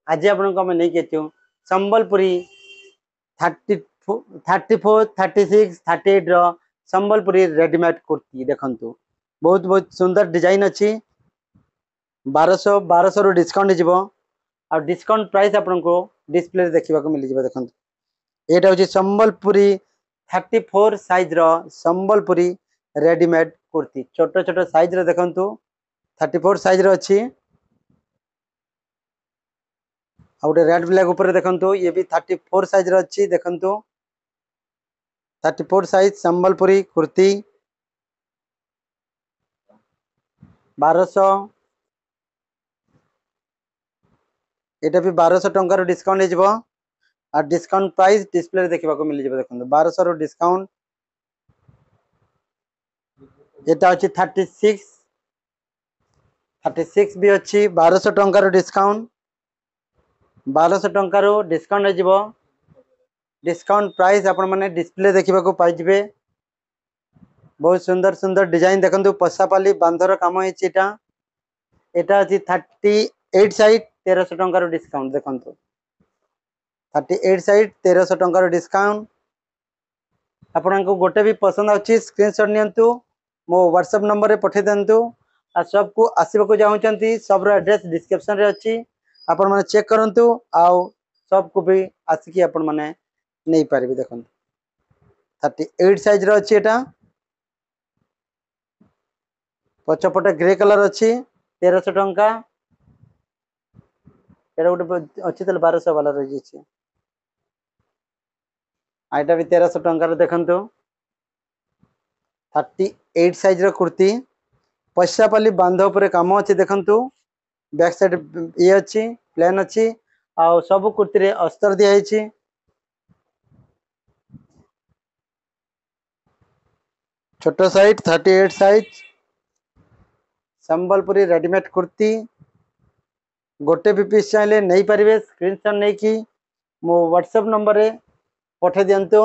आज आपको आम नहीं संबलपुरी 34 36 38 संबलपुरी रेडीमेड कुर्ती देखंतु बहुत बहुत सुंदर डिजाइन अच्छी 1200 रु डिस्काउंट जीवो और डिस्काउंट प्राइस आपको डिस्प्ले देखा मिल जाए देखो यहाँ हूँ संबलपुरी 34 साइज संबलपुरी रेडीमेड कुर्ती छोट छोट साइज देखंतु 34 साइज अच्छी गोटे रेड ब्लैक ऊपर देखंतु ये भी 34 साइज अच्छी देखंतु 34 साइज संबलपुरी कुर्ती 1200 यहाँ भी 1200 टंकार डिस्काउंट हो और डिस्काउंट प्राइस डिस्प्ले देखा मिल जाए देखो 1200 रु डिस्काउंट यहाँ अच्छी 36 भी अच्छी 1200 टंकार डिस्काउंट 1200 टंकार डिस्काउंट हो डिस्काउंट प्राइस आपण मैंने डिस्प्ले देखा पाइबे बहुत सुंदर सुंदर डिजाइन देखो पशापाली बांधर कम यहाँ अच्छी 38 साइज 1300 टंकार डिस्काउंट देखो 38 साइज 1300 टंकार डिस्काउंट आपण को गोटे भी पसंद अच्छी स्क्रीनशॉट नियंतु मो व्हाट्सएप नंबर रे पठे दिंतु आ सब को आसवाक चाहूँगी सब एड्रेस डिस्क्रिप्शन रे अच्छी आपण मैंने चेक करंतु आउ सब को भी आसिकी आपण मैंने नहीं पारे देखो 38 साइज रो अच्छी एटा पछपटे ग्रे कलर अच्छी 1300 टंका एटा गोटे अच्छी 1200 वाला रही आईटा भी 1300 टंकार देखंतु 38 साइज रो कुर्ती पशापाली बांध उपर काम अच्छी देखंतु बैक साइड ये अच्छी प्लेन अच्छी आउ सब कुर्ती रे अस्तर दिखाई छोट size 38 size Sambalpuri readymade kurti गोटे भी पीस चाहिए नहीं पारे स्क्रीनशॉट नहीं कि मो व्हाट्सएप नंबर रे पठे दिंतु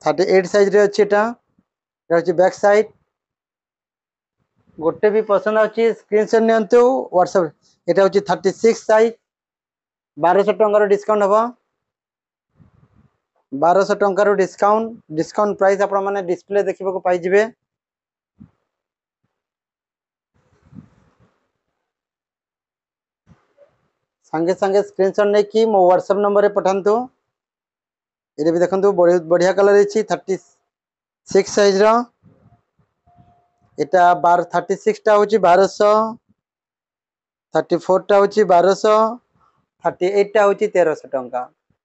38 साइज रे अच्छी एटा बैक साइड गोटे भी पसंद अच्छी स्क्रीनशॉट नियंतु व्हाट्सएप एटा हूँ 36 साइज 1200 टंकार डिस्काउंट हम 1200 टंकार डिस्काउंट प्राइस आपण मैंने डिस्प्ले देखा पाइबे संगे संगे स्क्रीनशॉट नहीं कि मो व्हाट्सएप नंबर रे पठांतु ये भी देखंतु बढ़िया कलर है 36 साइज रो एटा 36 टा होची 1200 34 टा होची 1200 38 टा होची 1300 टंका